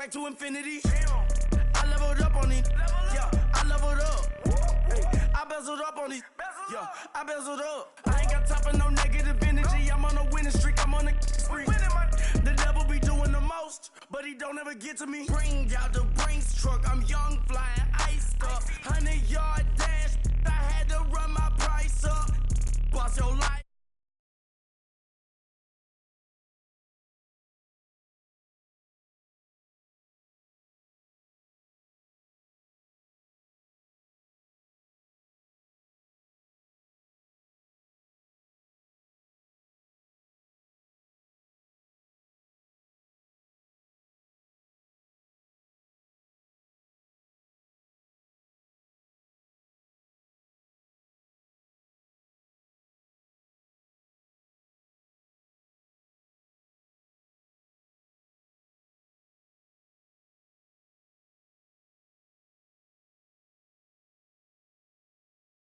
back to infinity. I leveled up on these. Yeah, I leveled up. Hey, I bezeled up on these. Yeah, I bezeled up. I ain't got time for no negative energy. I'm on a winning streak. I'm on a spree. The devil be doing the most, but he don't ever get to me. Bring out the Brinks truck. I'm young, flying, iced up. 100-yard dash. I had to run my price up. Boss your life.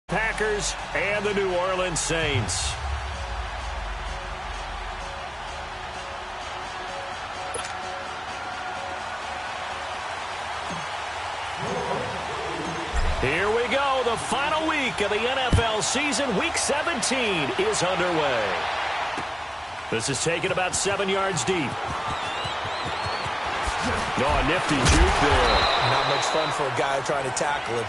Packers and the New Orleans Saints. Here we go. The final week of the NFL season. Week 17 is underway. This is taken about 7 yards deep. Oh, a nifty juke there. Not much fun for a guy trying to tackle it.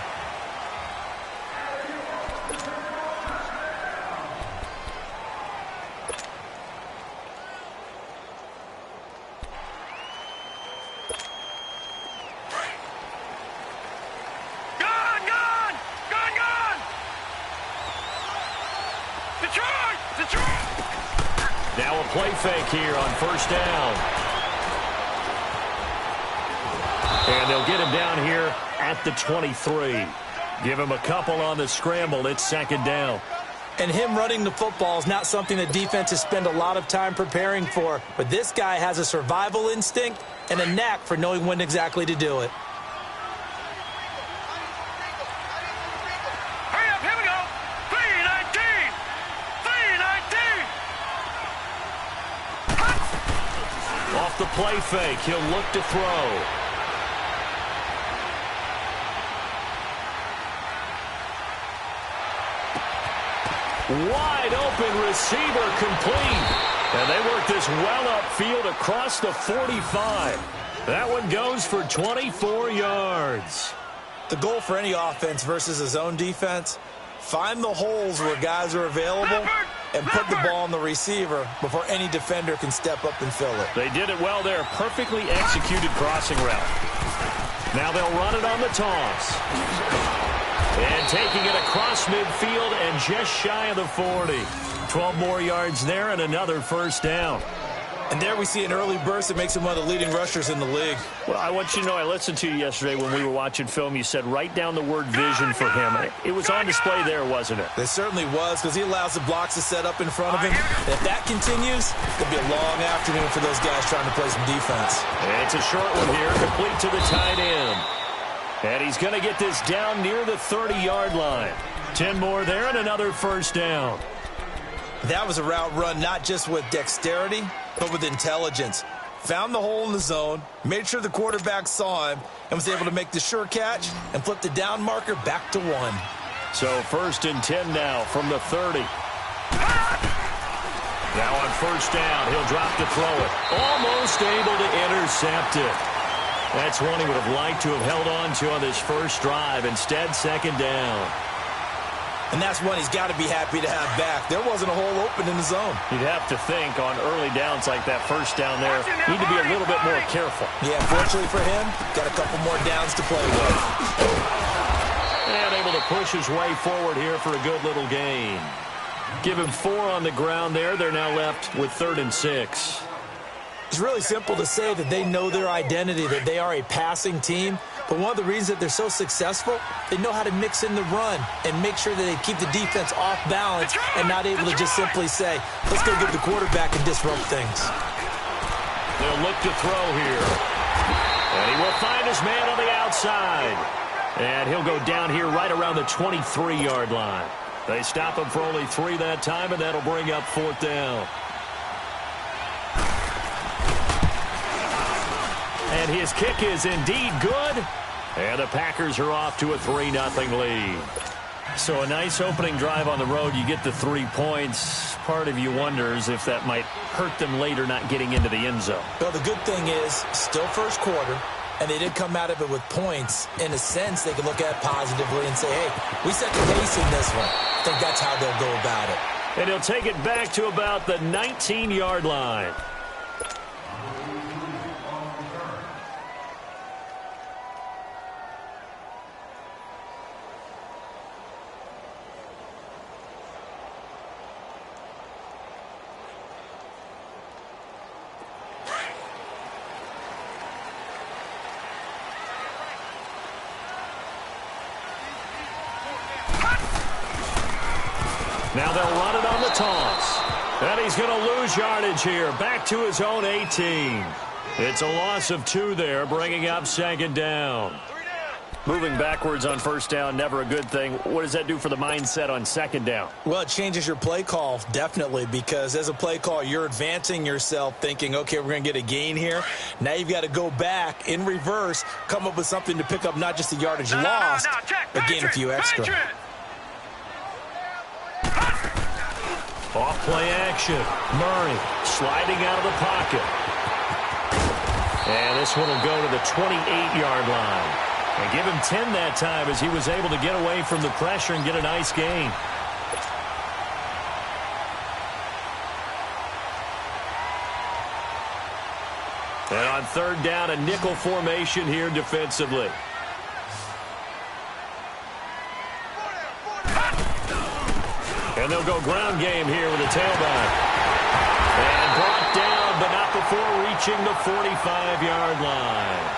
Now a play fake here on first down. And they'll get him down here at the 23. Give him a couple on the scramble. It's second down. And him running the football is not something the defenses spend a lot of time preparing for. But this guy has a survival instinct and a knack for knowing when exactly to do it. The play fake. He'll look to throw. Wide open receiver complete. And they work this well upfield across the 45. That one goes for 24 yards. The goal for any offense versus a zone defense, find the holes where guys are available and put the ball on the receiver before any defender can step up and fill it. They did it well there. Perfectly executed crossing route. Now they'll run it on the toss. And taking it across midfield and just shy of the 40. 12 more yards there and another first down. And there we see an early burst that makes him one of the leading rushers in the league. Well, I want you to know, I listened to you yesterday when we were watching film. You said write down the word vision for him. It was on display there, wasn't it? It certainly was, because he allows the blocks to set up in front of him. And if that continues, it could be a long afternoon for those guys trying to play some defense. And it's a short one here, complete to the tight end. And he's going to get this down near the 30-yard line. 10 more there and another first down. That was a route run not just with dexterity, but with intelligence. Found the hole in the zone, made sure the quarterback saw him, and was able to make the sure catch and flip the down marker back to 1. So 1st and 10 now from the 30. Now on first down, he'll drop to throw it. Almost able to intercept it. That's one he would have liked to have held on to on this first drive. Instead, second down. And that's one he's got to be happy to have back. There wasn't a hole open in the zone. You'd have to think on early downs like that first down there, need to be a little bit more careful. Yeah, fortunately for him, got a couple more downs to play with. And able to push his way forward here for a good little gain. Give him 4 on the ground there. They're now left with 3rd and 6. It's really simple to say that they know their identity, that they are a passing team. But one of the reasons that they're so successful, they know how to mix in the run and make sure that they keep the defense off balance and not able to just simply say, let's go get the quarterback and disrupt things. They'll look to throw here. And he will find his man on the outside. And he'll go down here right around the 23-yard line. They stop him for only 3 that time, and that'll bring up 4th down. And his kick is indeed good. And the Packers are off to a 3-0 lead. So a nice opening drive on the road. You get the 3 points. Part of you wonders if that might hurt them later not getting into the end zone. Well, the good thing is still first quarter, and they did come out of it with points. In a sense, they could look at it positively and say, hey, we set the pace in this one. I think that's how they'll go about it. And he'll take it back to about the 19-yard line. Now they'll run it on the toss. And he's going to lose yardage here. Back to his own 18. It's a loss of 2 there, bringing up second down. Moving backwards on first down, never a good thing. What does that do for the mindset on second down? Well, it changes your play call, definitely, because as a play call, you're advancing yourself thinking, okay, we're going to get a gain here. Now you've got to go back in reverse, come up with something to pick up not just the yardage lost, but gain a few extra. Off play action. Murray sliding out of the pocket. And this one will go to the 28-yard line. And give him 10 that time as he was able to get away from the pressure and get a nice gain. And on third down, a nickel formation here defensively. And they'll go ground game here with a tailback. And brought down, but not before reaching the 45-yard line.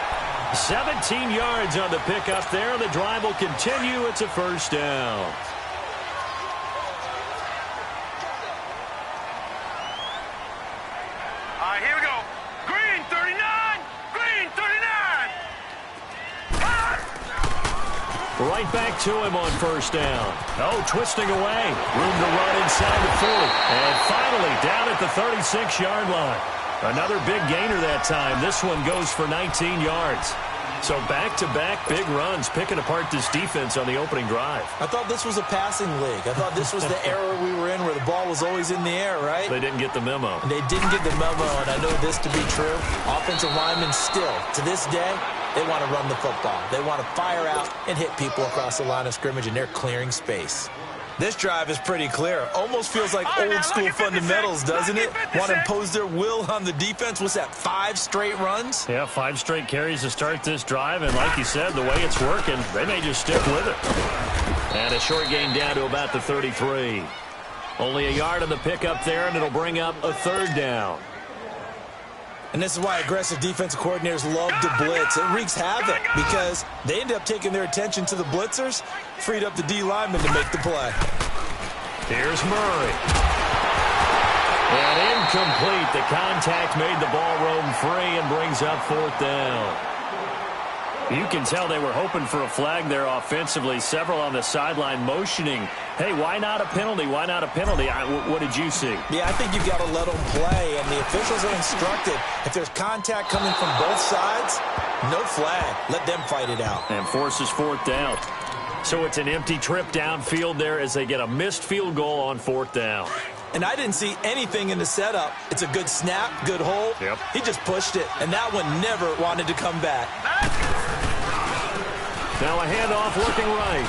17 yards on the pickup there, and the drive will continue. It's a first down. All right, here we go. Green 39. Green 39. Right back to him on first down. Oh, twisting away. Room to run inside the 40. And finally down at the 36-yard line. Another big gainer that time. This one goes for 19 yards. So back-to-back big runs, picking apart this defense on the opening drive. I thought this was a passing league. I thought this was the era we were in where the ball was always in the air, right? They didn't get the memo. They didn't get the memo, and I know this to be true. Offensive linemen still, to this day, they want to run the football. They want to fire out and hit people across the line of scrimmage, and they're clearing space. This drive is pretty clear. Almost feels like old-school fundamentals, doesn't it? Want to impose their will on the defense. What's that, 5 straight runs? Yeah, 5 straight carries to start this drive, and like you said, the way it's working, they may just stick with it. And a short gain down to about the 33. Only a yard on the pickup there, and it'll bring up a third down. And this is why aggressive defensive coordinators love to blitz. It wreaks havoc because they end up taking their attention to the blitzers, freed up the D lineman to make the play. Here's Murray. And incomplete. The contact made the ball roam free and brings up fourth down. You can tell they were hoping for a flag there offensively. Several on the sideline motioning, hey, why not a penalty? Why not a penalty? What did you see? Yeah, I think you've got to let them play, and the officials are instructed. If there's contact coming from both sides, no flag. Let them fight it out. And forces fourth down. So it's an empty trip downfield there as they get a missed field goal on fourth down. And I didn't see anything in the setup. It's a good snap, good hold. Yep. He just pushed it, and that one never wanted to come back. Now a handoff looking right.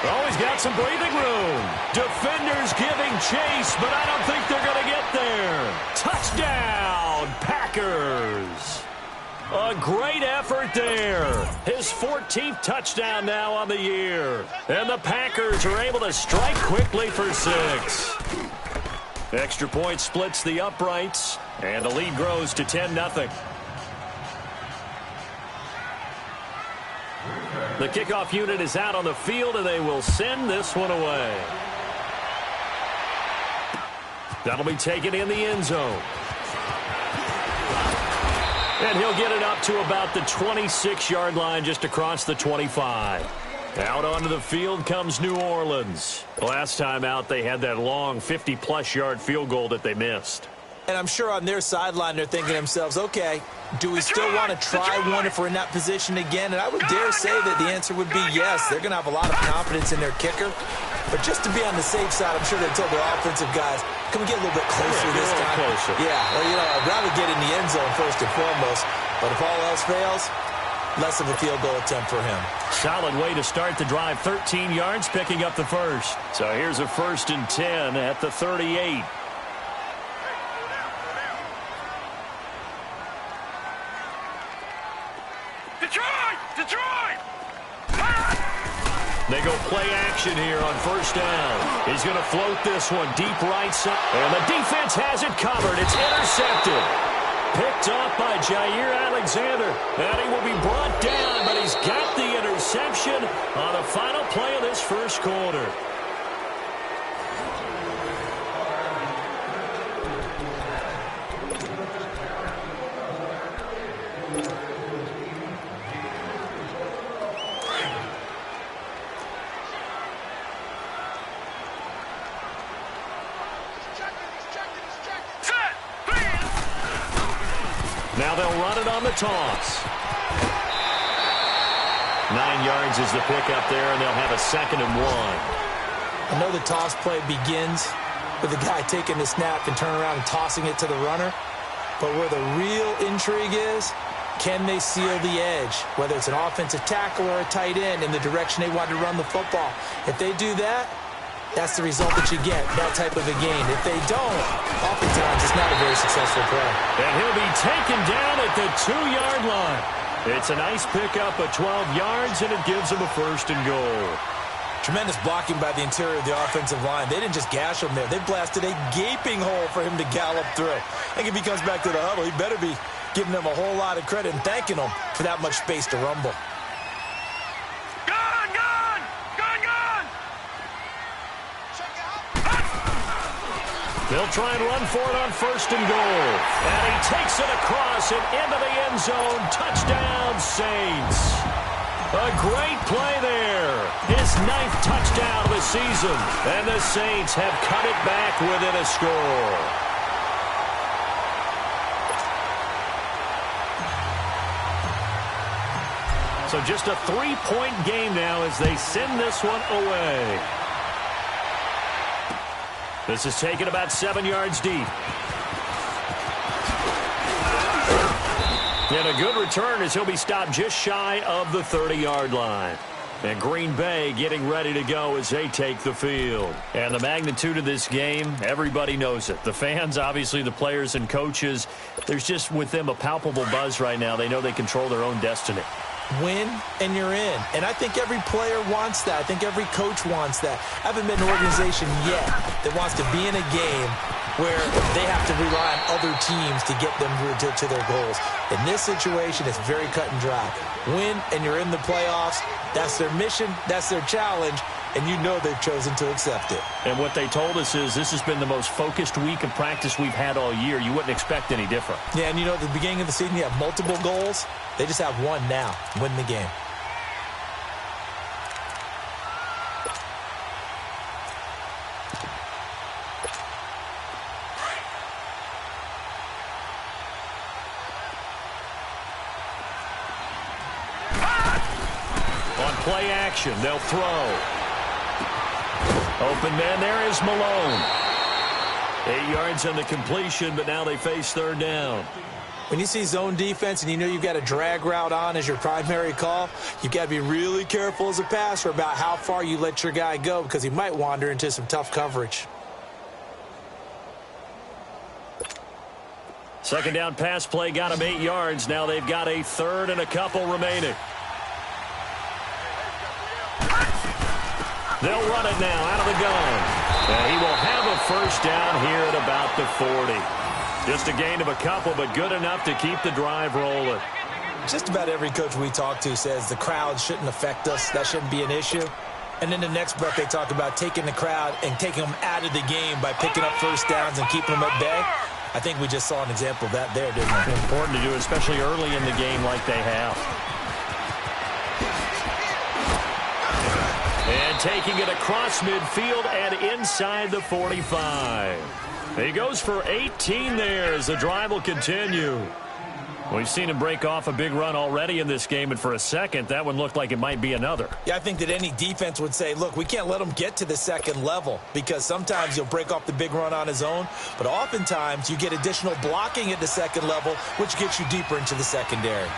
Oh, he's got some breathing room. Defenders giving chase, but I don't think they're going to get there. Touchdown, Packers. A great effort there. His 14th touchdown now on the year. And the Packers are able to strike quickly for 6. Extra point splits the uprights, and the lead grows to 10-0. The kickoff unit is out on the field, and they will send this one away. That'll be taken in the end zone. And he'll get it up to about the 26-yard line, just across the 25. Out onto the field comes New Orleans. Last time out, they had that long 50-plus yard field goal that they missed. And I'm sure on their sideline they're thinking to themselves, okay, do we still want to try one if we're in that position again? And I would dare say that the answer would be yes. They're going to have a lot of confidence in their kicker. But just to be on the safe side, I'm sure they told their offensive guys, can we get a little bit closer this time? Closer. Yeah, well, I'd rather get in the end zone first and foremost. But if all else fails, less of a field goal attempt for him. Solid way to start the drive. 13 yards, picking up the first. So here's a 1st and 10 at the 38. Detroit! They go play action here on 1st down. He's going to float this one deep right side. And the defense has it covered. It's intercepted. Picked off by Jair Alexander. And he will be brought down, but he's got the interception on the final play of this first quarter. Now they'll run it on the toss. 9 yards is the pickup there, and they'll have a 2nd and 1. I know the toss play begins with the guy taking the snap and turning around and tossing it to the runner. But where the real intrigue is, can they seal the edge, whether it's an offensive tackle or a tight end, in the direction they want to run the football? If they do that, that's the result that you get, that type of a gain. If they don't, oftentimes it's not a very successful play. And he'll be taken down at the 2-yard line. It's a nice pickup of 12 yards, and it gives him a 1st and goal. Tremendous blocking by the interior of the offensive line. They didn't just gash him there. They blasted a gaping hole for him to gallop through. I think if he comes back to the huddle, he better be giving them a whole lot of credit and thanking them for that much space to rumble. They'll try and run for it on 1st and goal. And he takes it across and into the end zone. Touchdown, Saints. A great play there. His 9th touchdown of the season. And the Saints have cut it back within a score. So just a 3-point game now as they send this one away. This is taken about 7 yards deep. And a good return as he'll be stopped just shy of the 30-yard line. And Green Bay getting ready to go as they take the field. And the magnitude of this game, everybody knows it. The fans, obviously the players and coaches, there's just with them a palpable buzz right now. They know they control their own destiny. Win and you're in. And I think every player wants that. I think every coach wants that. I haven't been an organization yet that wants to be in a game where they have to rely on other teams to get them to their goals. In this situation, it's very cut and dry. Win and you're in the playoffs. That's their mission. That's their challenge. And you know they've chosen to accept it. And what they told us is this has been the most focused week of practice we've had all year. You wouldn't expect any different. Yeah, and at the beginning of the season, you have multiple goals. They just have one now, win the game. On play action, they'll throw. Open man there is Malone. 8 yards on the completion, but now they face 3rd down. When you see zone defense and you know you've got a drag route on as your primary call, you've got to be really careful as a passer about how far you let your guy go because he might wander into some tough coverage. 2nd down pass play got him 8 yards. Now they've got a 3rd and a couple remaining. They'll run it now out of the gun. And he will have a 1st down here at about the 40. Just a gain of a couple, but good enough to keep the drive rolling. Just about every coach we talk to says the crowd shouldn't affect us. That shouldn't be an issue. And then the next breath they talk about taking the crowd and taking them out of the game by picking up 1st downs and keeping them at bay. I think we just saw an example of that there, didn't we? Important to do, especially early in the game like they have. And taking it across midfield and inside the 45. He goes for 18 there as the drive will continue. We've seen him break off a big run already in this game, and for a second, that one looked like it might be another. Yeah, I think that any defense would say, look, we can't let him get to the second level, because sometimes he'll break off the big run on his own, but oftentimes you get additional blocking at the second level, which gets you deeper into the secondary.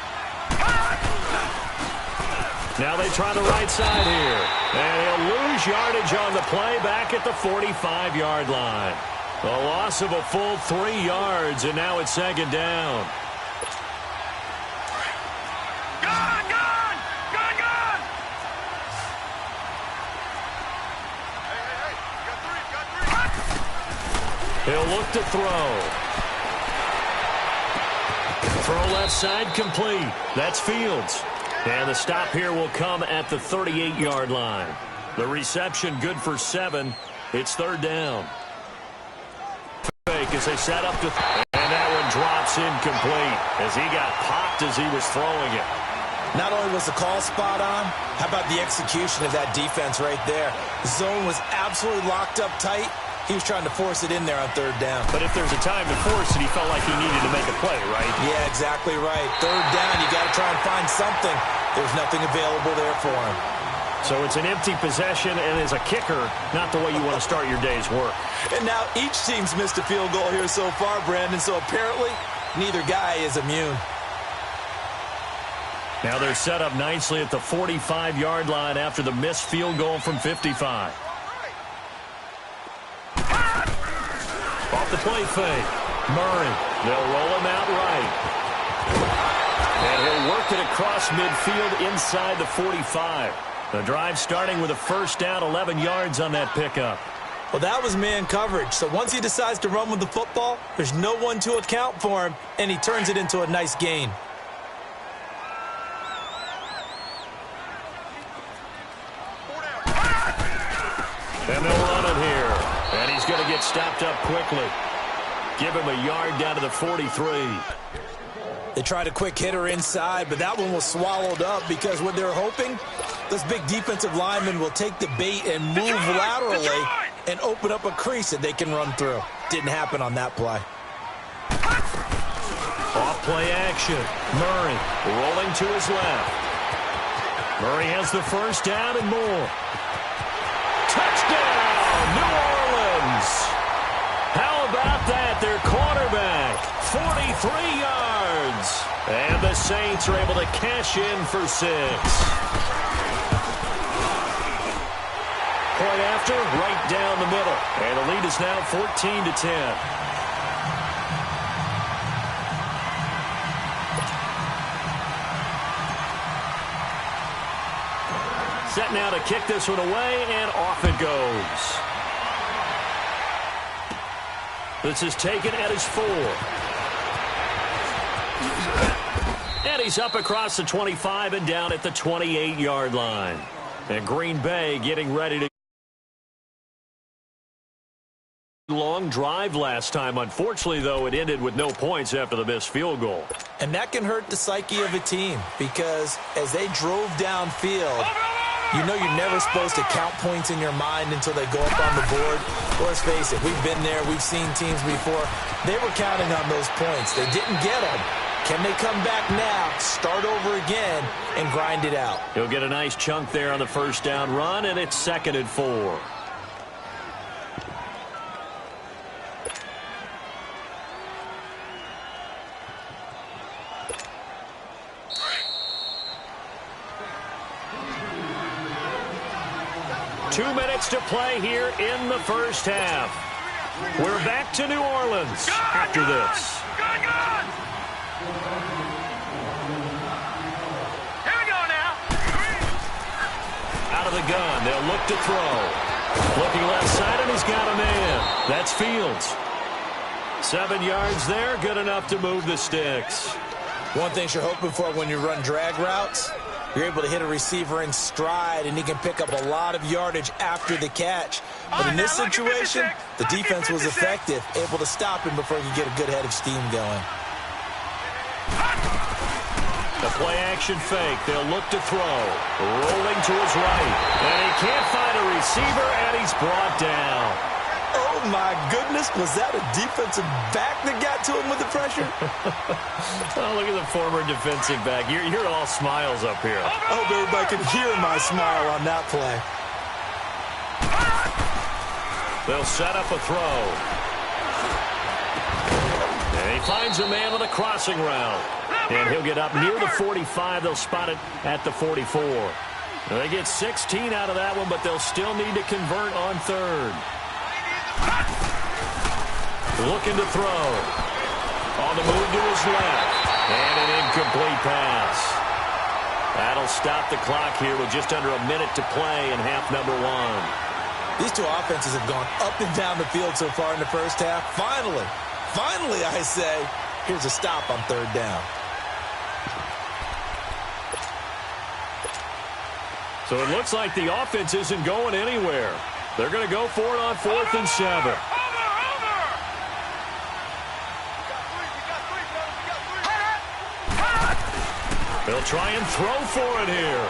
Now they try the right side here, and he'll lose yardage on the play back at the 45-yard line. A loss of a full 3 yards, and now it's second down. He'll look to throw. Throw left side complete. That's Fields. And the stop here will come at the 38-yard line. The reception good for 7. It's third down. Fake as they set up to... And that one drops incomplete as he got popped as he was throwing it. Not only was the call spot on, how about the execution of that defense right there? The zone was absolutely locked up tight. He was trying to force it in there on third down. But if there's a time to force it, he felt like he needed to make a play, right? Yeah, exactly right. Third down, you got to try and find something. There's nothing available there for him. So it's an empty possession, and as a kicker, not the way you want to start your day's work. And now each team's missed a field goal here so far, Brandon, so apparently neither guy is immune. Now they're set up nicely at the 45-yard line after the missed field goal from 55. Off the play fake. Murray. They'll roll him out right. And he'll work it across midfield inside the 45. The drive starting with a first down, 11 yards on that pickup. Well, that was man coverage. So once he decides to run with the football, there's no one to account for him, and he turns it into a nice gain. And they'll run it here. And he's going to get stopped up quickly. Give him a yard down to the 43. They tried a quick hitter inside, but that one was swallowed up because what they're hoping, this big defensive lineman will take the bait and move laterally and open up a crease that they can run through. Didn't happen on that play. Off play action. Murray rolling to his left. Murray has the first down and more. Touchdown, New Orleans. How about that? Their quarterback, 43 yards. And the Saints are able to cash in for 6. Point after, right down the middle. And the lead is now 14-10. Set now to kick this one away, and off it goes. This is taken at his 4. And he's up across the 25 and down at the 28-yard line. And Green Bay getting ready to... Long drive last time. Unfortunately, though, it ended with no points after the missed field goal. And that can hurt the psyche of a team because as they drove downfield, you know you're never supposed to count points in your mind until they go up on the board. Let's face it, we've been there. We've seen teams before. They were counting on those points. They didn't get them. Can they come back now, start over again, and grind it out? He'll get a nice chunk there on the first down run, and it's 2nd and 4. Two minutes to play here in the first half. We're back to New Orleans after this. Here we go now. Out of the gun, they'll look to throw. Looking left side, and he's got a man. That's Fields. 7 yards there, good enough to move the sticks. One thing you're hoping for when you run drag routes, you're able to hit a receiver in stride, and he can pick up a lot of yardage after the catch. But in this situation, the defense was effective, able to stop him before he could get a good head of steam going. The play-action fake. They'll look to throw. Rolling to his right. And he can't find a receiver, and he's brought down. Oh, my goodness. Was that a defensive back that got to him with the pressure? Oh, look at the former defensive back. You're all smiles up here. I hope everybody can hear my smile on that play. They'll set up a throw. And he finds a man on a crossing route. And he'll get up near the 45. They'll spot it at the 44. They get 16 out of that one, but they'll still need to convert on third. Looking to throw. On the move to his left. And an incomplete pass. That'll stop the clock here with just under a minute to play in half number one. These two offenses have gone up and down the field so far in the first half. Finally, I say, here's a stop on third down. So it looks like the offense isn't going anywhere. They're going to go for it on 4th and 7. They'll try and throw for it here.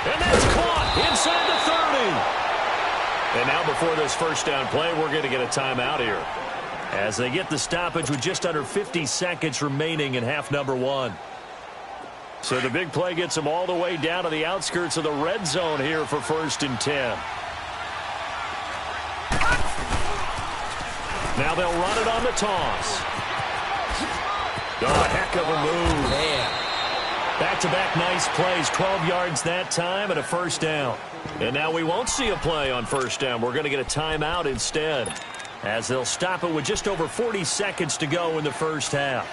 And that's caught inside the 30. And now before this first down play, we're going to get a timeout here, as they get the stoppage with just under 50 seconds remaining in half number one. So the big play gets them all the way down to the outskirts of the red zone here for 1st and 10. Now they'll run it on the toss. Oh, heck of a move. Man. Back-to-back nice plays, 12 yards that time and a first down. And now we won't see a play on first down. We're going to get a timeout instead, as they'll stop it with just over 40 seconds to go in the first half.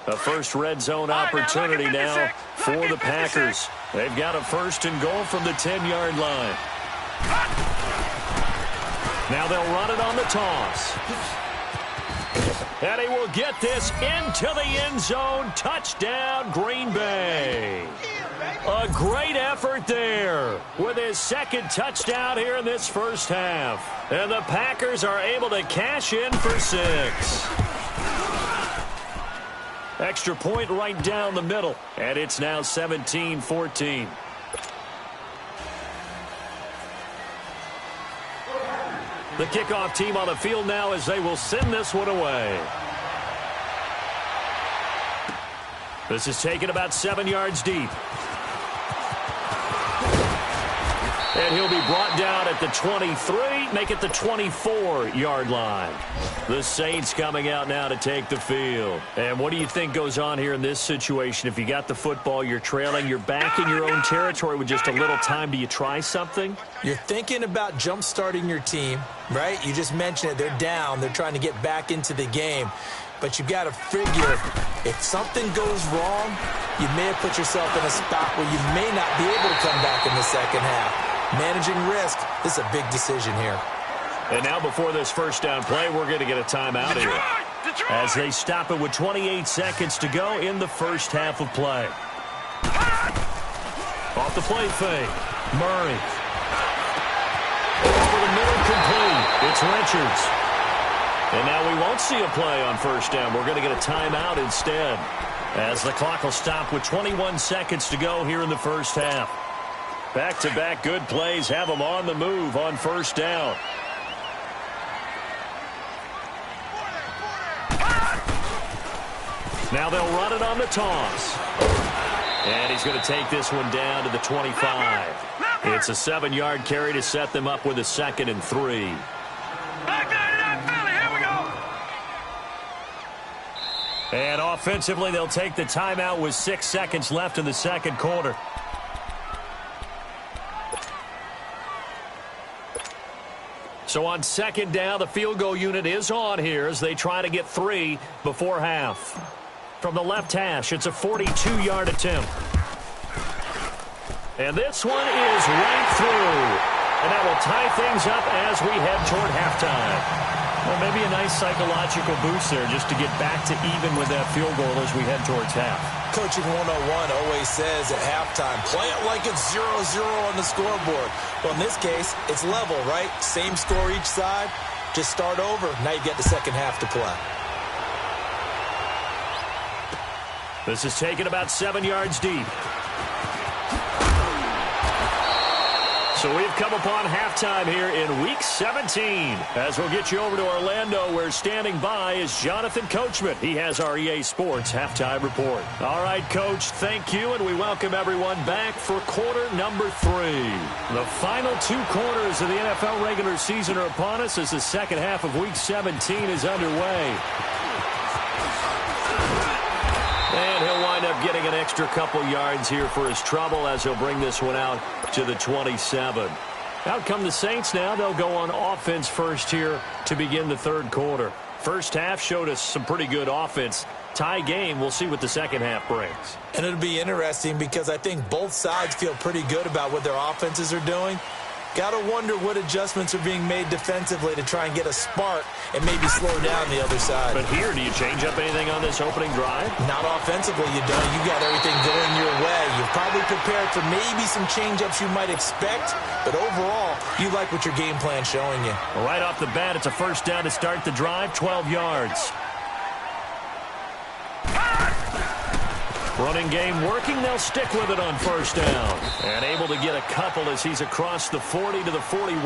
A first red zone opportunity now for the Packers. They've got a 1st and goal from the 10-yard line. Now they'll run it on the toss. And he will get this into the end zone. Touchdown, Green Bay. A great effort there with his second touchdown here in this first half. And the Packers are able to cash in for 6. Extra point right down the middle. And it's now 17-14. The kickoff team on the field now as they will send this one away. This is taken about 7 yards deep. And he'll be brought down at the 23, make it the 24-yard line. The Saints coming out now to take the field. And what do you think goes on here in this situation? If you got the football, you're trailing, you're back in your own territory with just a little time. Do you try something? You're thinking about jump-starting your team, right? You just mentioned it. They're down. They're trying to get back into the game. But you've got to figure, if something goes wrong, you may have put yourself in a spot where you may not be able to come back in the second half. Managing risk, this is a big decision here. And now before this first down play, we're going to get a timeout here, as they stop it with 28 seconds to go in the first half of play. Off the play fake, Murray. Over the middle, complete. It's Richards. And now we won't see a play on first down. We're going to get a timeout instead, as the clock will stop with 21 seconds to go here in the first half. Back-to-back good plays have them on the move on first down. Now they'll run it on the toss. And he's going to take this one down to the 25. It's a 7-yard carry to set them up with a 2nd and 3. And offensively, they'll take the timeout with 6 seconds left in the second quarter. So on second down, the field goal unit is on here as they try to get 3 before half. From the left hash, it's a 42-yard attempt. And this one is right through. And that will tie things up as we head toward halftime. Well, maybe a nice psychological boost there just to get back to even with that field goal as we head towards half. Coaching 101 always says at halftime, play it like it's 0-0 on the scoreboard. Well, in this case, it's level, right? Same score each side. Just start over. Now you get the second half to play. This is taken about 7 yards deep. So we've come upon halftime here in Week 17. As we'll get you over to Orlando, where standing by is Jonathan Coachman. He has our EA Sports halftime report. All right, Coach, thank you, and we welcome everyone back for quarter number 3. The final 2 quarters of the NFL regular season are upon us as the second half of Week 17 is underway. And he'll wind up getting an extra couple yards here for his trouble as he'll bring this one out to the 27. Out come the Saints now. They'll go on offense first here to begin the third quarter. First half showed us some pretty good offense. Tie game. We'll see what the second half brings. And it'll be interesting because I think both sides feel pretty good about what their offenses are doing. Got to wonder what adjustments are being made defensively to try and get a spark and maybe slow down the other side. But here, do you change up anything on this opening drive? Not offensively, you don't. You got everything going your way. You've probably prepared for maybe some change-ups you might expect, but overall, you like what your game plan's showing you. Well, right off the bat, it's a first down to start the drive, 12 yards. Running game working. They'll stick with it on first down. And able to get a couple as he's across the 40 to the 41.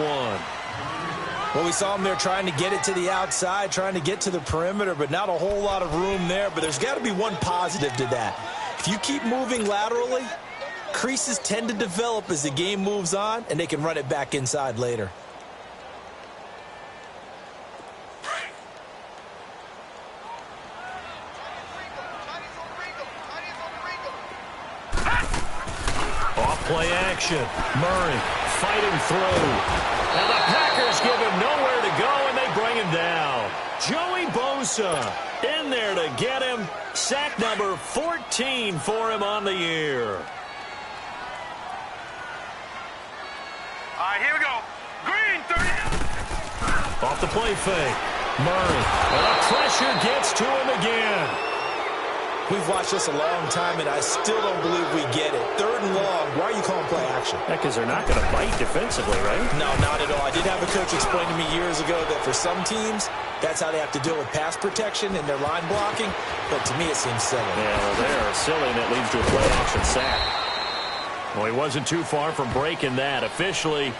Well, we saw him there trying to get it to the outside, trying to get to the perimeter, but not a whole lot of room there. But there's got to be one positive to that. If you keep moving laterally, creases tend to develop as the game moves on, and they can run it back inside later. Play action. Murray fighting through. And the Packers give him nowhere to go, and they bring him down. Joey Bosa in there to get him. Sack number 14 for him on the year. All right, here we go. Green, 30. Off the play fake. Murray. And the pressure gets to him again. We've watched this a long time, and I still don't believe we get it. 3rd and long. Why are you calling play action? Yeah, because they're not going to bite defensively, right? No, not at all. I did have a coach explain to me years ago that for some teams, that's how they have to deal with pass protection and their line blocking. But to me, it seems silly. Yeah, well, they're silly, and it leads to a play action sack. Well, he wasn't too far from breaking that. Officially,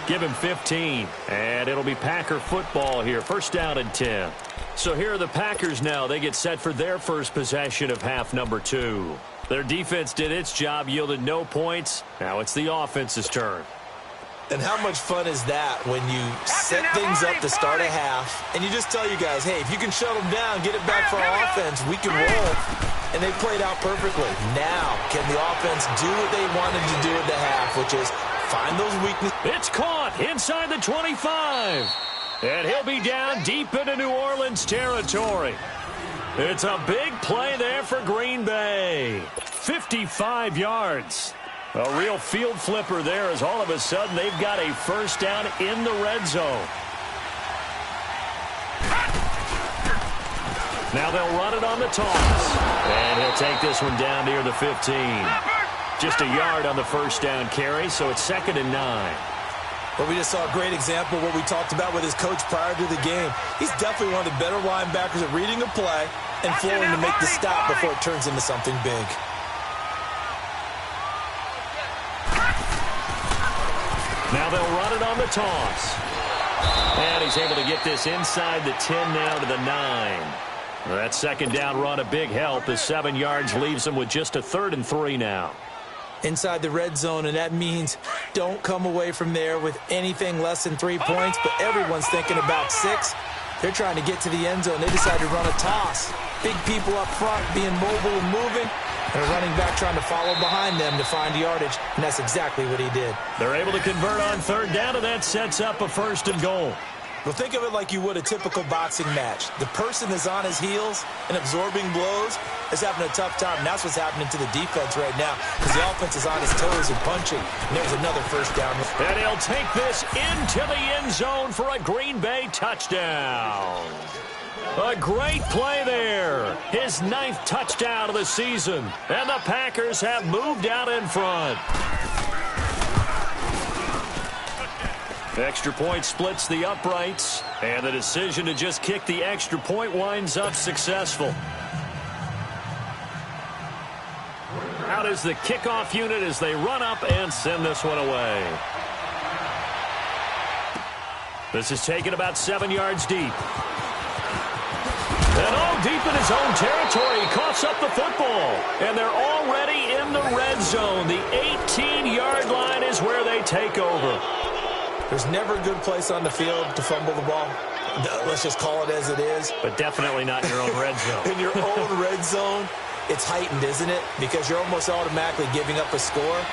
give him 15. And it'll be Packer football here. First down and 10. So here are the Packers now. They get set for their first possession of half number 2. Their defense did its job, yielded no points. Now it's the offense's turn. And how much fun is that when you set things up to start a half, and you just tell you guys, hey, if you can shut them down, get it back for our offense, we can roll. And they played out perfectly. Now, can the offense do what they wanted to do at the half, which is find those weaknesses? It's caught inside the 25. And he'll be down deep into New Orleans territory. It's a big play there for Green Bay. 55 yards. A real field flipper there as all of a sudden they've got a first down in the red zone. Now they'll run it on the toss. And he'll take this one down near the 15. Just a yard on the first down carry, so it's 2nd and 9. But we just saw a great example of what we talked about with his coach prior to the game. He's definitely one of the better linebackers at reading a play and flowing to make the stop before it turns into something big. Now they'll run it on the toss. And he's able to get this inside the 10 now to the 9. That second down run a big help as 7 yards leaves him with just a 3rd and 3 now. Inside the red zone, and that means don't come away from there with anything less than 3 points, but everyone's thinking about 6. They're trying to get to the end zone. They decide to run a toss. Big people up front being mobile and moving, and a running back trying to follow behind them to find yardage, and that's exactly what he did. They're able to convert on 3rd down, and that sets up a 1st and goal. Well, think of it like you would a typical boxing match. The person is on his heels and absorbing blows is having a tough time. And that's what's happening to the defense right now because the offense is on his toes and punching. And there's another first down. And he'll take this into the end zone for a Green Bay touchdown. A great play there. His 9th touchdown of the season. And the Packers have moved out in front. Extra point splits the uprights, and the decision to just kick the extra point winds up successful. Out is the kickoff unit as they run up and send this one away. This is taken about 7 yards deep. And all deep in his own territory. He coughs up the football. And they're already in the red zone. The 18-yard line is where they take over. There's never a good place on the field to fumble the ball. Let's just call it as it is. But definitely not in your own red zone. In your own red zone, it's heightened, isn't it? Because you're almost automatically giving up a score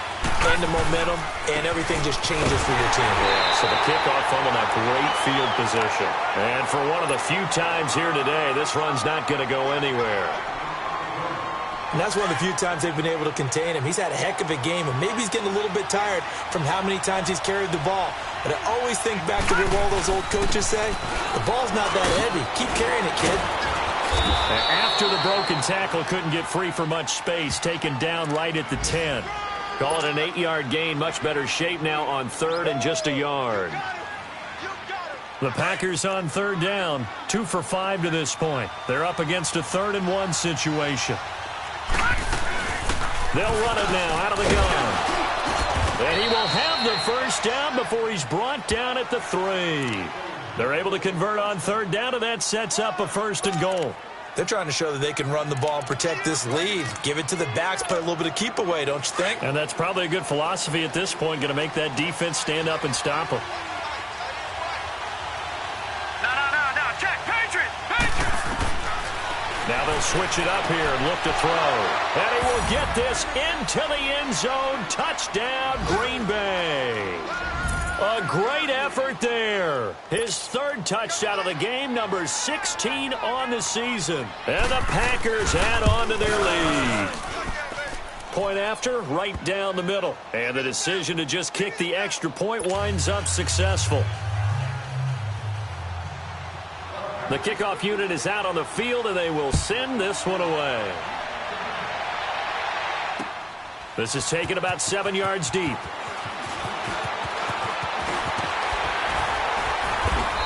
and the momentum, and everything just changes for your team. Yeah, so the kickoff fumble, that great field position. And for one of the few times here today, this run's not going to go anywhere. And that's one of the few times they've been able to contain him. He's had a heck of a game, and maybe he's getting a little bit tired from how many times he's carried the ball. But I always think back to what all those old coaches say. The ball's not that heavy. Keep carrying it, kid. After the broken tackle, couldn't get free for much space. Taken down right at the 10. Call it an 8-yard gain. Much better shape now on third and just a yard. The Packers on third down. 2 for 5 to this point. They're up against a 3rd and 1 situation. They'll run it now out of the gun. And he will have the first down before he's brought down at the 3. They're able to convert on third down, and that sets up a 1st and goal. They're trying to show that they can run the ball and protect this lead. Give it to the backs, play a little bit of keep away, don't you think? And that's probably a good philosophy at this point, going to make that defense stand up and stop them. No, check, Patriots! Now they'll switch it up here and look to throw. And he will get this into the end zone. Touchdown, Green Bay. A great effort there. His 3rd touchdown of the game, number 16 on the season. And the Packers add on to their lead. Point after, right down the middle. And the decision to just kick the extra point winds up successful. The kickoff unit is out on the field, and they will send this one away. This is taken about 7 yards deep.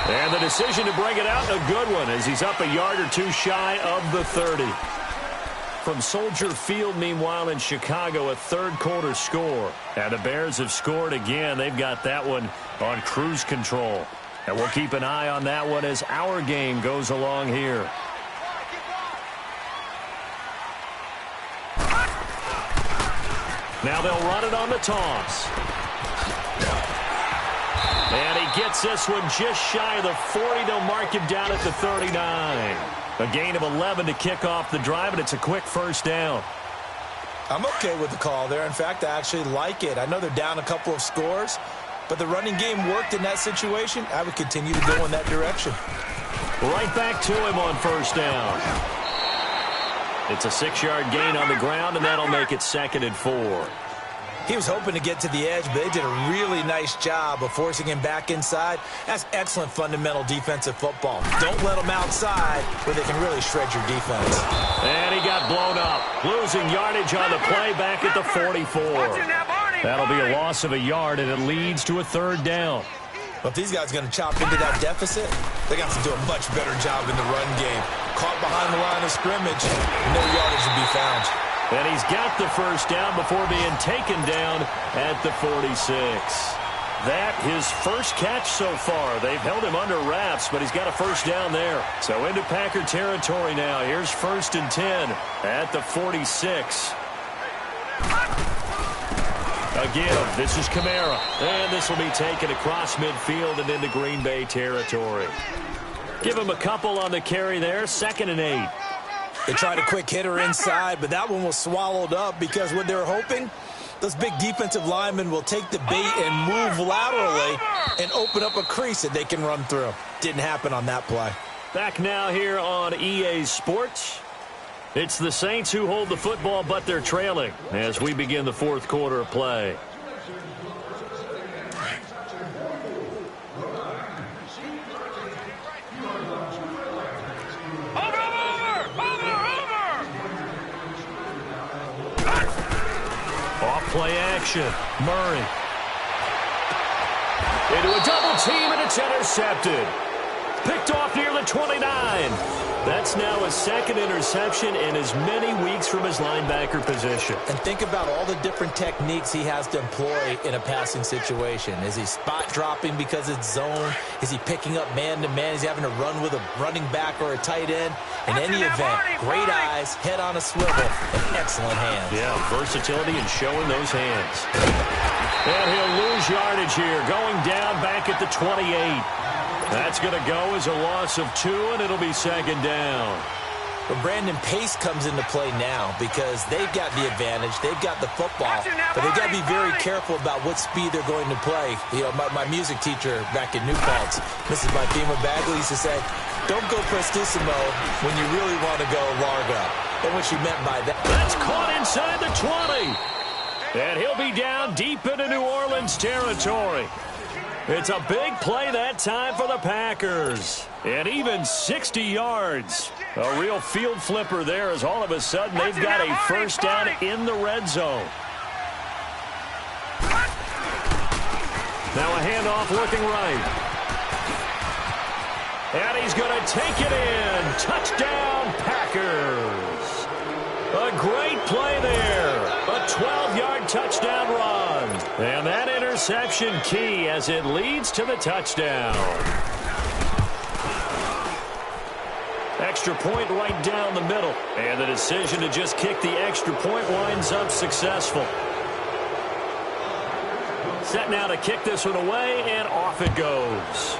And the decision to bring it out, a good one, as he's up a yard or 2 shy of the 30. From Soldier Field, meanwhile, in Chicago, a 3rd quarter score. And the Bears have scored again. They've got that one on cruise control. And we'll keep an eye on that one as our game goes along here. Now they'll run it on the toss. And he gets this one just shy of the 40. They'll mark him down at the 39. A gain of 11 to kick off the drive, and it's a quick 1st down. I'm okay with the call there. In fact, I actually like it. I know they're down a couple of scores, but the running game worked in that situation. I would continue to go in that direction. Right back to him on 1st down. It's a 6-yard gain on the ground, and that'll make it 2nd and 4. He was hoping to get to the edge, but they did a really nice job of forcing him back inside. That's excellent fundamental defensive football. Don't let them outside where they can really shred your defense. And he got blown up. Losing yardage on the play back at the 44. That'll be a loss of a yard, and it leads to a 3rd down. But if these guys are going to chop into that deficit, they're going to have to do a much better job in the run game. Caught behind the line of scrimmage, no yardage will be found. And he's got the 1st down before being taken down at the 46. That his 1st catch so far. They've held him under wraps, but he's got a 1st down there. So into Packer territory now. Here's 1st and 10 at the 46. Again, this is Kamara. And this will be taken across midfield and into Green Bay territory. Give him a couple on the carry there. 2nd and 8. They tried a quick hitter inside, but that one was swallowed up because what they're hoping, those big defensive linemen will take the bait and move laterally and open up a crease that they can run through. Didn't happen on that play. Back now here on EA Sports. It's the Saints who hold the football, but they're trailing as we begin the 4th quarter of play. Play action. Murray. Into a double team, and it's intercepted. Picked off near the 29. That's now his second interception in as many weeks from his linebacker position. And think about all the different techniques he has to employ in a passing situation. Is he spot dropping because it's zone? Is he picking up man-to-man? Is he having to run with a running back or a tight end? In any event, great eyes, head on a swivel, and excellent hands. Yeah, versatility and showing those hands. And he'll lose yardage here, going down back at the 28. That's going to go as a loss of 2, and it'll be second down. But Brandon, pace comes into play now because they've got the advantage. They've got the football, but they've got to be very careful about what speed they're going to play. You know, my music teacher back in New Paltz, Mrs. Bifema Bagley, used to say, don't go prestissimo when you really want to go largo. And what she meant by that. That's caught inside the 20. And he'll be down deep into New Orleans territory. It's a big play that time for the Packers. And even 60 yards. A real field flipper there as all of a sudden they've got a first down in the red zone. Now a handoff looking right. And he's going to take it in. Touchdown, Packers. A great play there. A 12-yard touchdown run. And that interception key as it leads to the touchdown. Extra point right down the middle. And the decision to just kick the extra point winds up successful. Set now to kick this one away, and off it goes.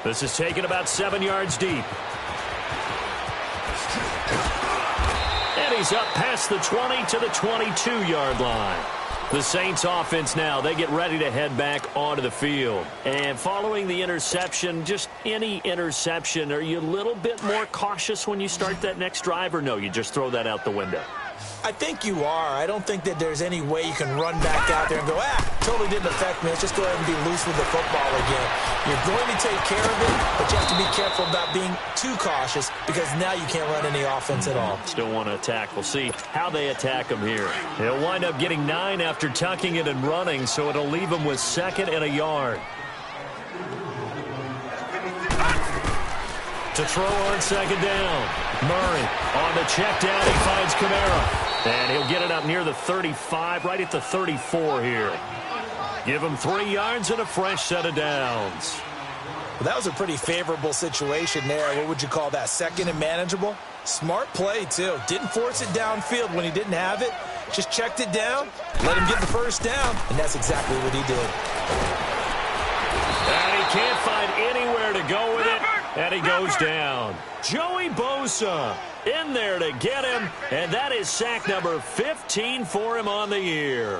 This is taken about 7 yards deep. And he's up past the 20 to the 22-yard line. The Saints offense now, they get ready to head back onto the field. And following the interception, just any interception, are you a little bit more cautious when you start that next drive, or no, you just throw that out the window? I think you are. I don't think that there's any way you can run back out there and go, totally didn't affect me. Let's just go ahead and be loose with the football again. You're going to take care of it, but you have to be careful about being too cautious because now you can't run any offense at all. Still want to attack. We'll see how they attack him here. They'll wind up getting 9 after tucking it and running, so it'll leave them with 2nd and a yard. To throw on 2nd down. Murray on the check down. He finds Kamara. And he'll get it up near the 35, right at the 34 here. Give him 3 yards and a fresh set of downs. Well, that was a pretty favorable situation there. What would you call that? 2nd and manageable? Smart play, too. Didn't force it downfield when he didn't have it. Just checked it down, let him get the first down, and that's exactly what he did. And he can't find anywhere to go with it, and he goes down. Joey Bosa in there to get him, and that is sack number 15 for him on the year.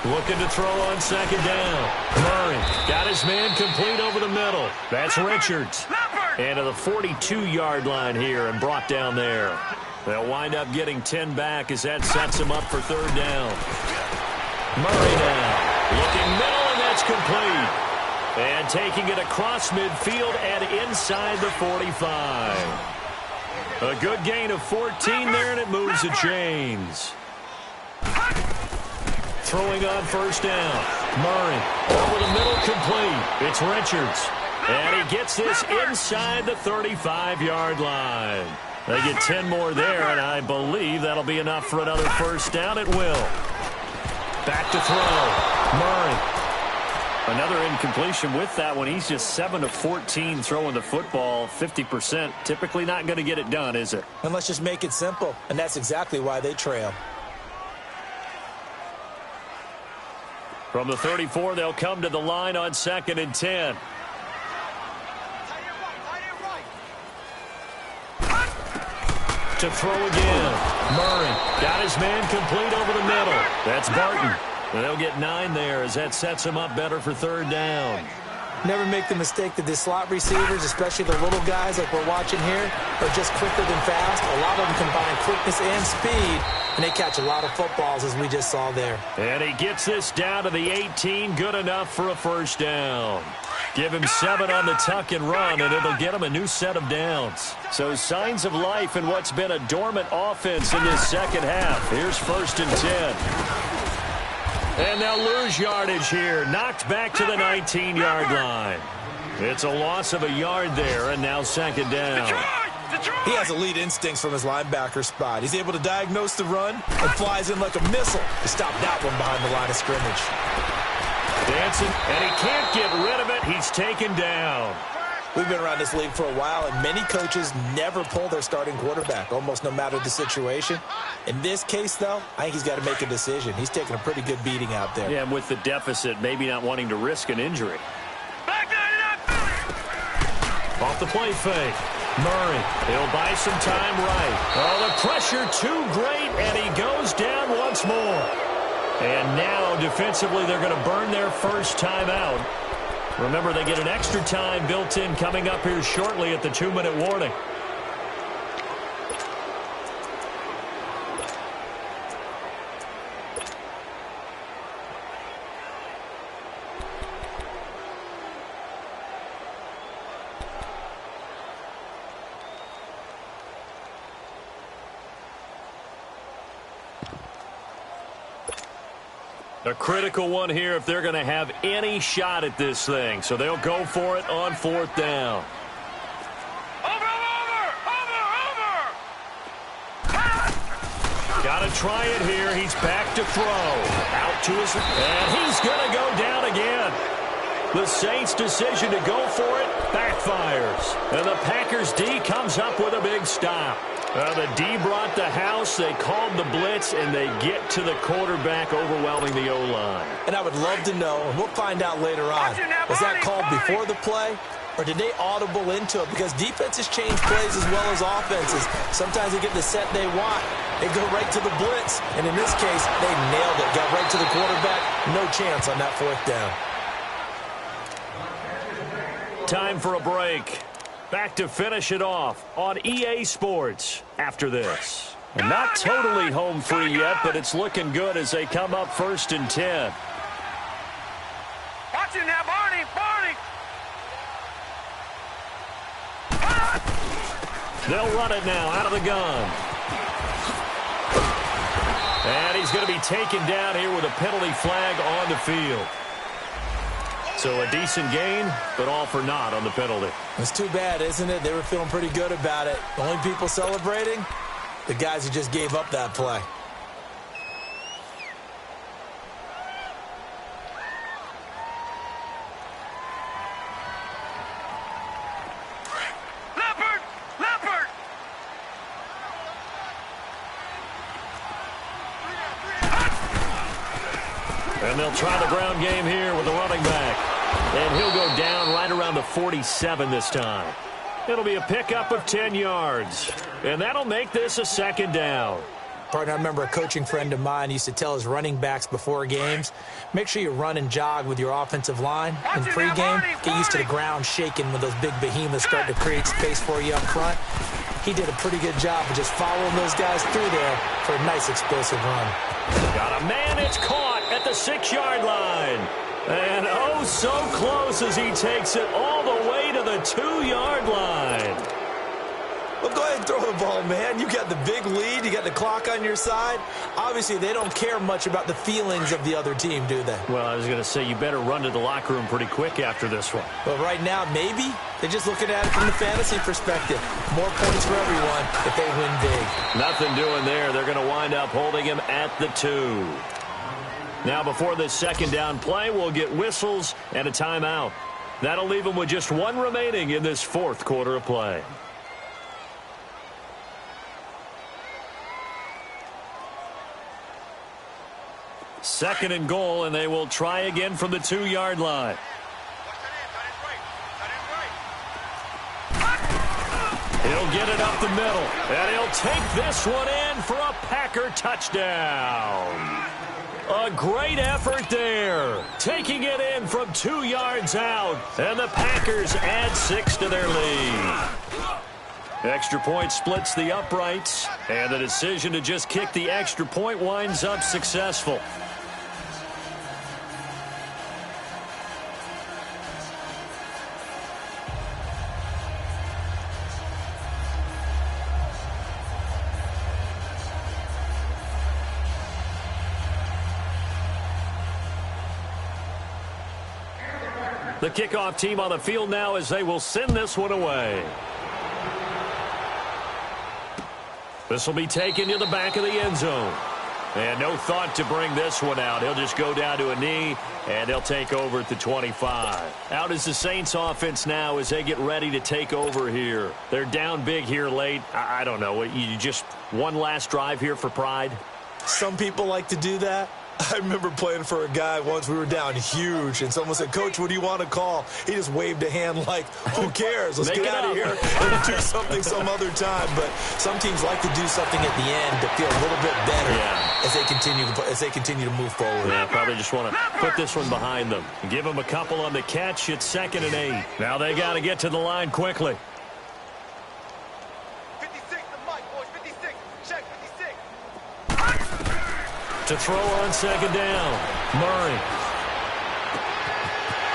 Looking to throw on 2nd down. Murray got his man complete over the middle. That's Richards. And to the 42-yard line here and brought down there. They'll wind up getting 10 back as that sets him up for 3rd down. Murray now. Looking middle, and that's complete. And taking it across midfield and inside the 45. A good gain of 14 there, and it moves the chains. Throwing on 1st down. Murray over the middle, complete. It's Richards. And he gets this inside the 35-yard line. They get 10 more there, and I believe that'll be enough for another 1st down. It will. Back to throw. Murray. Another incompletion with that one. He's just 7 of 14 throwing the football, 50%. Typically not going to get it done, is it? And let's just make it simple, and that's exactly why they trail. From the 34, they'll come to the line on 2nd and 10. To throw again. Murray got his man complete over the middle. That's Barton. And they'll get 9 there as that sets him up better for 3rd down. Never make the mistake that the slot receivers, especially the little guys like we're watching here, are just quicker than fast. A lot of them combine quickness and speed, and they catch a lot of footballs, as we just saw there. And he gets this down to the 18, good enough for a 1st down. Give him 7 on the tuck and run, and it'll get him a new set of downs. So signs of life in what's been a dormant offense in this 2nd half. Here's 1st and 10. And they'll lose yardage here. Knocked back to the 19-yard line. It's a loss of a yard there, and now second down. He has elite instincts from his linebacker spot. He's able to diagnose the run and flies in like a missile to stop that one behind the line of scrimmage. Dancing, and he can't get rid of it. He's taken down. We've been around this league for a while, and many coaches never pull their starting quarterback, almost no matter the situation. In this case, though, I think he's got to make a decision. He's taking a pretty good beating out there. Yeah, and with the deficit, maybe not wanting to risk an injury. Off the play fake. Murray, he'll buy some time right. Oh, the pressure too great, and he goes down once more. And now, defensively, they're going to burn their first timeout. Remember, they get an extra time built in coming up here shortly at the 2-minute warning. A critical one here if they're going to have any shot at this thing. So they'll go for it on fourth down. Got to try it here. He's back to throw. Out to his... And he's going to go down again. The Saints' decision to go for it backfires. And the Packers' D comes up with a big stop. The D brought the house, they called the blitz, and they get to the quarterback, overwhelming the O-line. And I would love to know, and we'll find out later on, was that called before the play, or did they audible into it? Because defenses change plays as well as offenses. Sometimes they get the set they want. They go right to the blitz, and in this case, they nailed it. Got right to the quarterback. No chance on that fourth down. Time for a break. Back to finish it off on EA Sports after this. And not totally home free yet, but it's looking good as they come up 1st and 10. Watch it now, Barney! They'll run it now out of the gun. And he's going to be taken down here with a penalty flag on the field. So a decent gain, but all for naught on the penalty. It's too bad, isn't it? They were feeling pretty good about it. The only people celebrating, the guys who just gave up that play. Leopard! And they'll try the ground game here with the running back. And he'll go down right around the 47 this time. It'll be a pickup of 10 yards. And that'll make this a second down. Partner, I remember a coaching friend of mine used to tell his running backs before games, make sure you run and jog with your offensive line. In pregame, get used to the ground shaking when those big behemoths start to create space for you up front. He did a pretty good job of just following those guys through there for a nice explosive run. Got a man, it's caught at the 6-yard line. And oh, so close as he takes it all the way to the 2-yard line. Well, go ahead and throw the ball, man. You got the big lead. You got the clock on your side. Obviously, they don't care much about the feelings of the other team, do they? Well, I was going to say, you better run to the locker room pretty quick after this one. But right now, maybe they're just looking at it from the fantasy perspective. More points for everyone if they win big. Nothing doing there. They're going to wind up holding him at the 2. Now, before this second down play, we'll get whistles and a timeout. That'll leave them with just one remaining in this fourth quarter of play. Second and goal, and they will try again from the 2-yard line. He'll get it up the middle, and he'll take this one in for a Packer touchdown. A great effort there, taking it in from 2 yards out, and the Packers add 6 to their lead. Extra point splits the uprights, and the decision to just kick the extra point winds up successful. The kickoff team on the field now as they will send this one away. This will be taken to the back of the end zone. And no thought to bring this one out. He'll just go down to a knee, and they'll take over at the 25. Out is the Saints offense now as they get ready to take over here. They're down big here late. I don't know. You just one last drive here for pride? Some people like to do that. I remember playing for a guy once. We were down huge, and someone said, "Coach, what do you want to call?" He just waved a hand like, who cares? Let's get out of here and do something some other time. But some teams like to do something at the end to feel a little bit better as they continue to move forward. Yeah, probably just want to put this one behind them. Give them a couple on the catch. It's 2nd and 8. Now they got to get to the line quickly. To throw on 2nd down. Murray.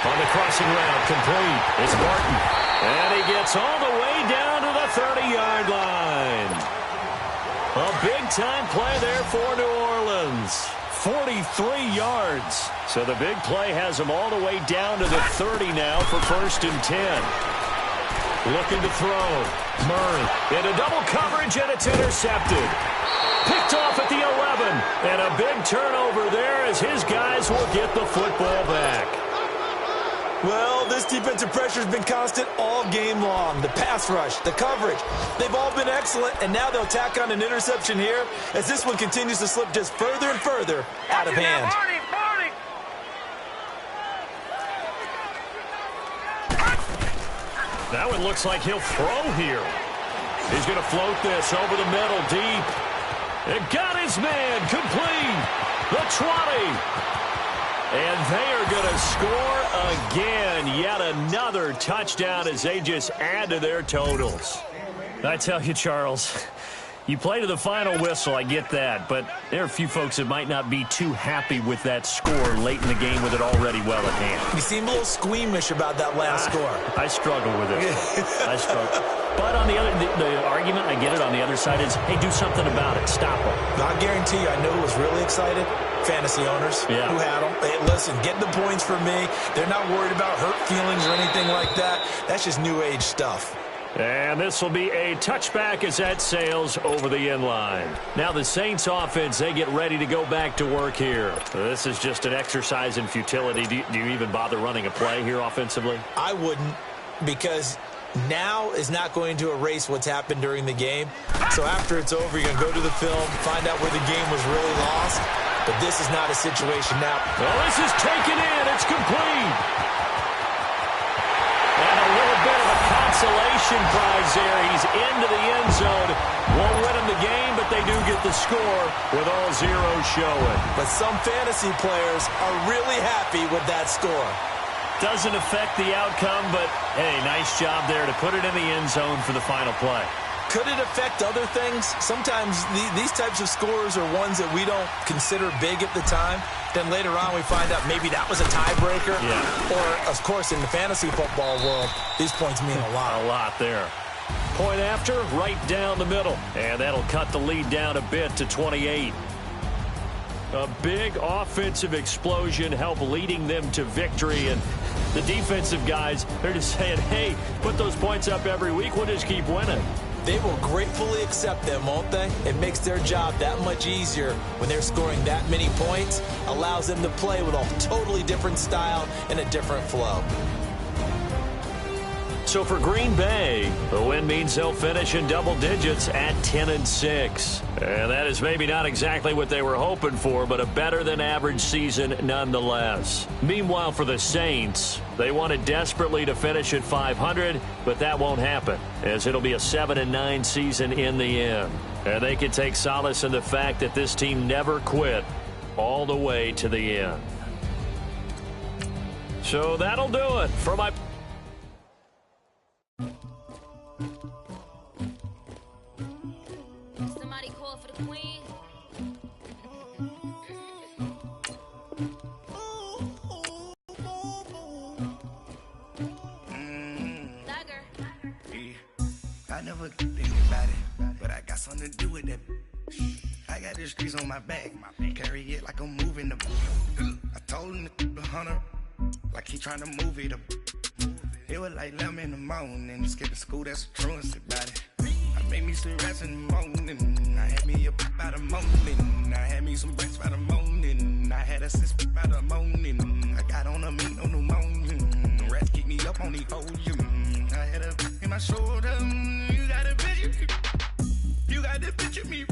On the crossing route, complete. It's Barton. And he gets all the way down to the 30-yard line. A big-time play there for New Orleans. 43 yards. So the big play has him all the way down to the 30 now for 1st and 10. Looking to throw. Murray into double coverage, and it's intercepted. Picked off at the 11, and a big turnover there as his guys will get the football back. Well, this defensive pressure has been constant all game long. The pass rush, the coverage, they've all been excellent, and now they'll tack on an interception here as this one continues to slip just further and further out of hand. That one looks like he'll throw here. He's going to float this over the middle deep. It got his man complete. The 20. And they are going to score again. Yet another touchdown as they just add to their totals. I tell you, Charles, you play to the final whistle, I get that. But there are a few folks that might not be too happy with that score late in the game with it already well at hand. You seem a little squeamish about that last score. I struggle with it. I struggle. But on the other, the argument, I get it, on the other side is, hey, do something about it. Stop them. I guarantee you, I know who was really excited. Fantasy owners who had them. Hey, listen, get the points for me. They're not worried about hurt feelings or anything like that. That's just new age stuff. And this will be a touchback as that sails over the end line. Now the Saints offense, they get ready to go back to work here. This is just an exercise in futility. Do you even bother running a play here offensively? I wouldn't, because now is not going to erase what's happened during the game. So after it's over, you're going to go to the film, find out where the game was really lost. But this is not a situation now. Well, this is taken in. It's complete. And a little bit of a consolation prize there. He's into the end zone. Won't win him the game, but they do get the score with all zeros showing. But some fantasy players are really happy with that score. Doesn't affect the outcome, but, hey, nice job there to put it in the end zone for the final play. Could it affect other things? Sometimes these types of scores are ones that we don't consider big at the time. Then later on we find out maybe that was a tiebreaker. Yeah. Or, of course, in the fantasy football world, these points mean a lot. A lot there. Point after, right down the middle. And that'll cut the lead down a bit to 28. A big offensive explosion helped leading them to victory. And the defensive guys, they're just saying, hey, put those points up every week. We'll just keep winning. They will gratefully accept them, won't they? It makes their job that much easier when they're scoring that many points. Allows them to play with a totally different style and a different flow. So for Green Bay, the win means they'll finish in double digits at 10-6. And that is maybe not exactly what they were hoping for, but a better-than-average season nonetheless. Meanwhile, for the Saints, they wanted desperately to finish at 500, but that won't happen, as it'll be a 7-9 season in the end. And they can take solace in the fact that this team never quit all the way to the end. So that'll do it for my... Somebody call for the queen. I never think about it, but I got something to do with that. I got the streets on my back, carry it like I'm moving the. I told him to 100, like he trying to move it up. It was like 11 in the morning, skipping school, that's a truancy about it. I made me some rest in the morning, I had me up by the morning, I had me some breakfast by the morning, I had a sis by the morning, I got on a meat, no pneumonia, the rats keep me up on the podium, I had a in my shoulder, you got a picture me,